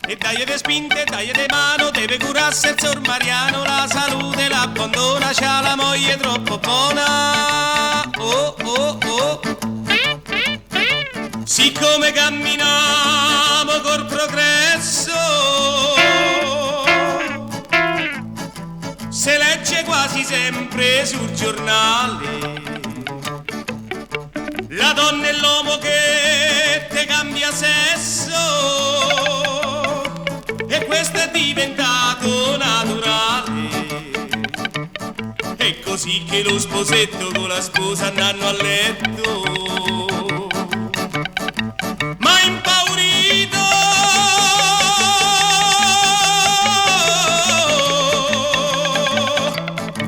E dai de spinte, dai de mano, deve curarsi il Sor Mariano, la salute l'abbandona, c'ha la moglie troppo buona. Oh, oh, oh. Siccome camminiamo col progresso, se legge quasi sempre sul giornale la donna e l'uomo che te cambia sesso, e questo è diventato naturale. È così che lo sposetto con la sposa andranno a letto, ma impaurito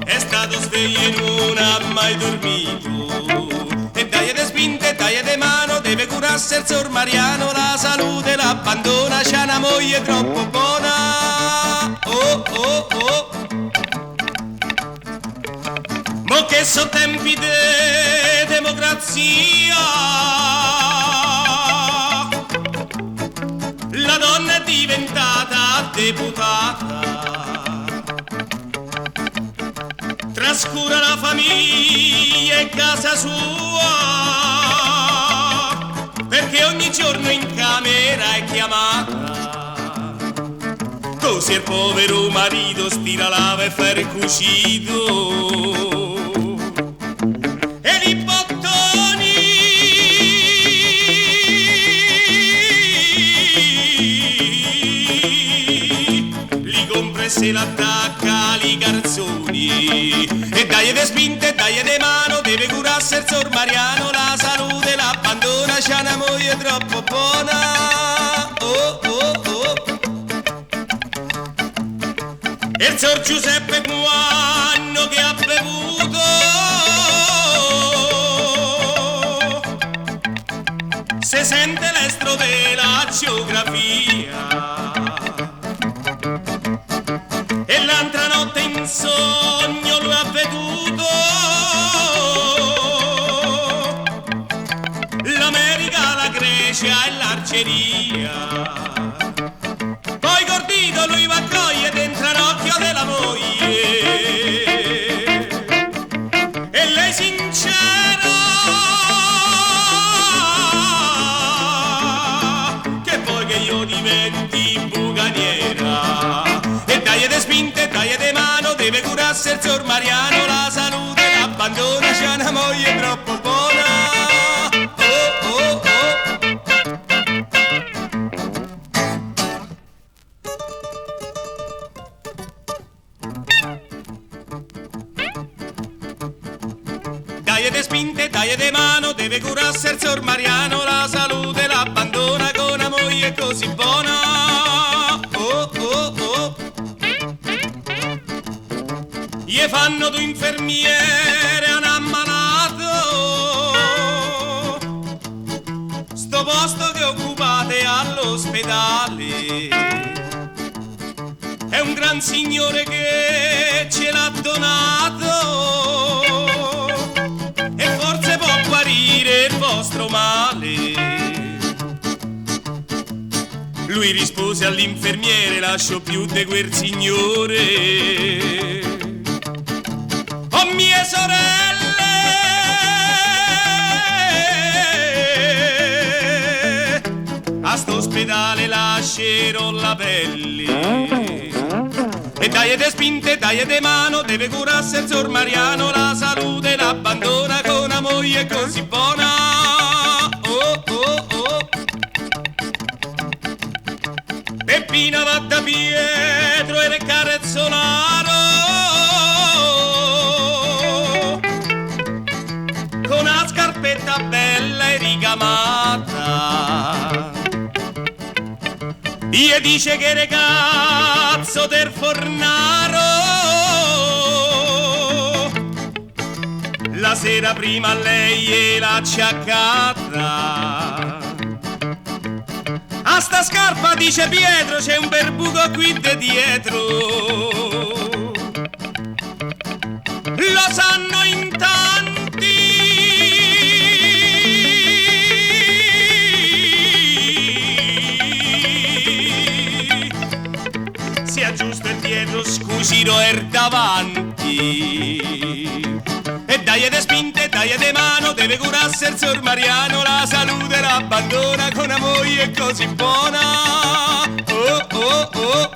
è stato sveglio e non ha mai dormito. E dai de spinte, dai de mano, deve curarsi il Sor Mariano, la salute l'abbandona, c'ha una moglie troppo buona. Oh, oh, oh. Mo che so tempi di democrazia, la donna è diventata deputata, trascura la famiglia e casa sua, perché ogni giorno in camera è chiamata, così il povero marito stira, lava e fa il cucito, e i bottoni li compra e se l'attacca li garzoni. E dai de spinte, dai de mano, deve curarsi il Sor Mariano, la salute l'abbandona, c'ha una moglie troppo buona. Oh, oh, oh. E il Sor Giuseppe quando che ha bevuto se sente l'estro della geografia, e l'altra notte in sogno lui ha veduto l'America, la Grecia e l'Algeria. Poi gordito lui va a cogliere dentro l'occhio della moglie, e lei sincera che vuoi che io diventi bucaniera. E dai de spinte, dai de mano, deve curarsi il Sor Mariano, la salute l'abbandona, c'ha una moglie troppo buona. Oh, oh, oh. Dai de spinte, dai de mano, deve curarsi il Sor Mariano, la salute l'abbandona, con una moglie così buona. Oh, oh, oh. Gli fanno tu infermiere a un ammalato, sto posto che occupate all'ospedale è un gran signore che ce l'ha donato, e forse può guarire il vostro male. Lui rispose all'infermiere, lascio più di quel signore. Oh mie sorelle, a sto ospedale lascerò la pelle. E dai de spinte, dai de mano, deve curarsi il Sor Mariano, la salute l'abbandona, con una moglie così buona. Oh, oh, oh. Peppina va da Pietro e le carezzolaro, con una scarpetta bella e ricamata, e dice che ragazzo del fornaro la sera prima lei l'ha acciaccata. A sta scarpa, dice Pietro, c'è un bel buco qui de dietro, lo sanno in tanti spinte, taglia di mano, deve curarsi il signor Mariano, la salute l'abbandona con una moglie così buona. Oh, oh, oh.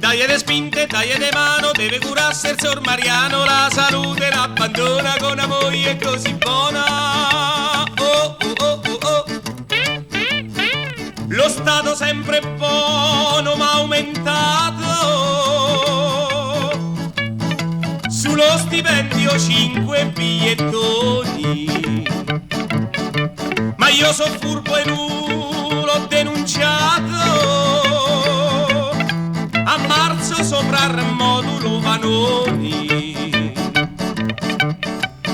Taglia di spinte, taglia di mano, deve curarsi il signor Mariano, la salute l'abbandona con una moglie così buona. Oh, oh, oh, oh, oh. Lo Stato sempre buono ma aumentato, sullo stipendio 5 bigliettoni, ma io so furbo e non l'ho denunciato, a marzo sopra il modulo Vanoni,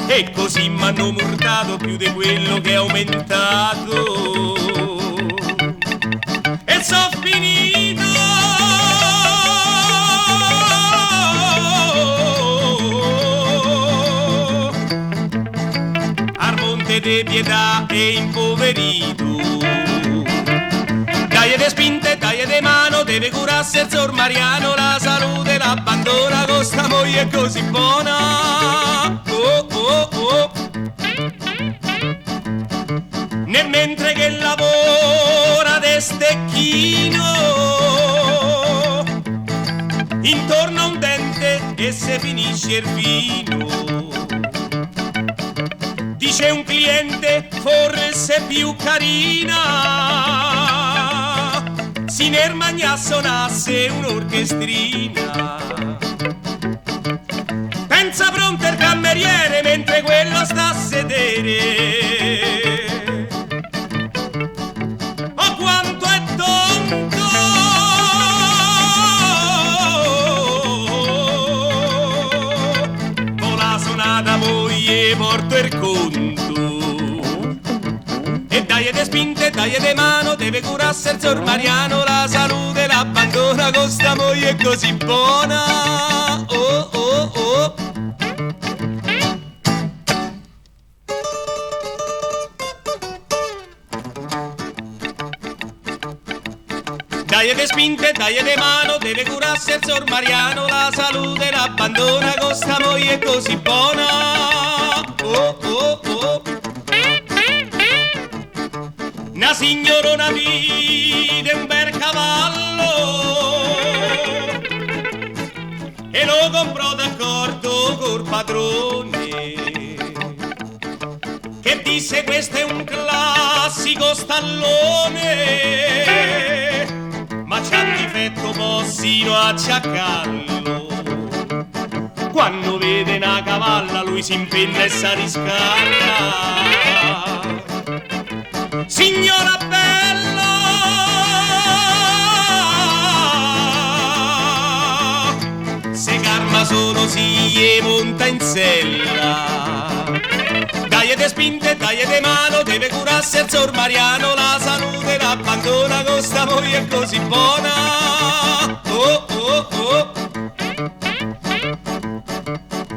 e così m'hanno murtato più di quello che è aumentato, e so finito al monte de pietà e impoverito. Taglia di spinte, taglia di mano, deve curarsi il signor Mariano, la salute l'abbandona con sta moglie così buona. Oh, oh, oh. Nel mentre che lavora de stecchino, intorno a un dente e se finisce il vino, dice un cliente forse più carina, si nermagna suonasse un'orchestrina, pensa pronto il cameriere mentre quello sta a sedere. Oh quanto è tonto, con la sonata moglie porto il conto, e taglia di spinte, taglia di mano, deve curarsi il signor Mariano, la salute l'abbandona con sta moglie così buona. Oh, oh, oh. Taglia di spinte, taglia di mano, deve curarsi il signor Mariano, la salute l'abbandona con sta moglie così buona. Oh, oh, oh. Una signorona vide un bel cavallo e lo comprò d'accordo col padrone, che disse questo è un classico stallone, ma c'ha difetto possino acciaccarlo. Quando vede una cavalla lui si impenna e sa riscarra. Signora bella, se karma sono si monta in sella. Taglia di spinte, taglia di mano, deve curarsi il signor Mariano, la salute l'abbandona con sta moglie così buona. Oh, oh, oh.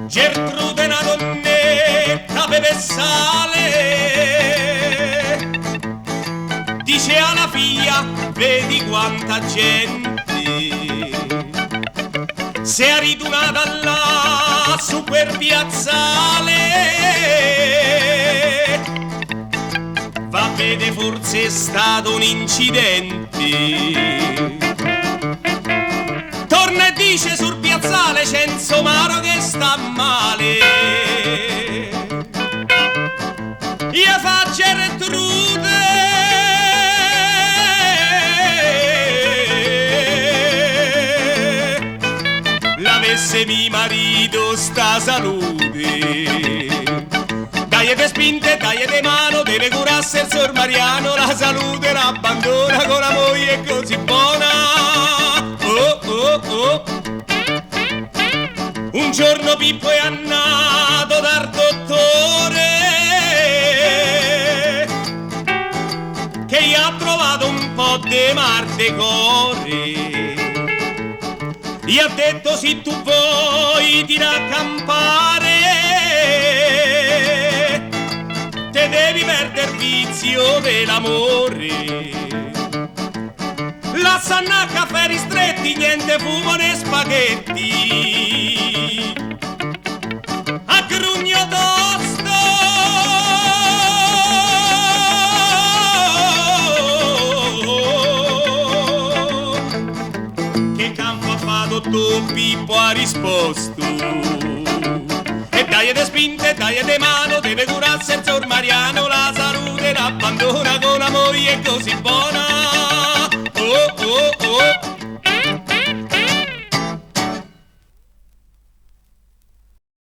Gertrude una donnetta beve sale, dice alla figlia, vedi quanta gente si è ridunata là su quel piazzale, va bene forse è stato un incidente. Torna e dice sul piazzale c'è un somaro che sta male, io fa Gertrude, l'avesse mio marito sta salute. Taglia di spinte, taglia di mano, deve curarsi il signor Mariano, la salute l'abbandona con la moglie così buona. Oh, oh, oh. Un giorno Pippo è andato dal dottore, che gli ha trovato un po' di mal de core. Gli ha detto se tu vuoi ti raccampare, te e devi perdere il vizio dell'amore. La sanna caffè ristretti, niente fumo né spaghetti. A grugno tosto che campo ha fatto tu Pippo ha risposto. E dai de spinte, dai de mano, deve curarsi il Sor Mariano, la salute l'abbandona con la moglie così buona.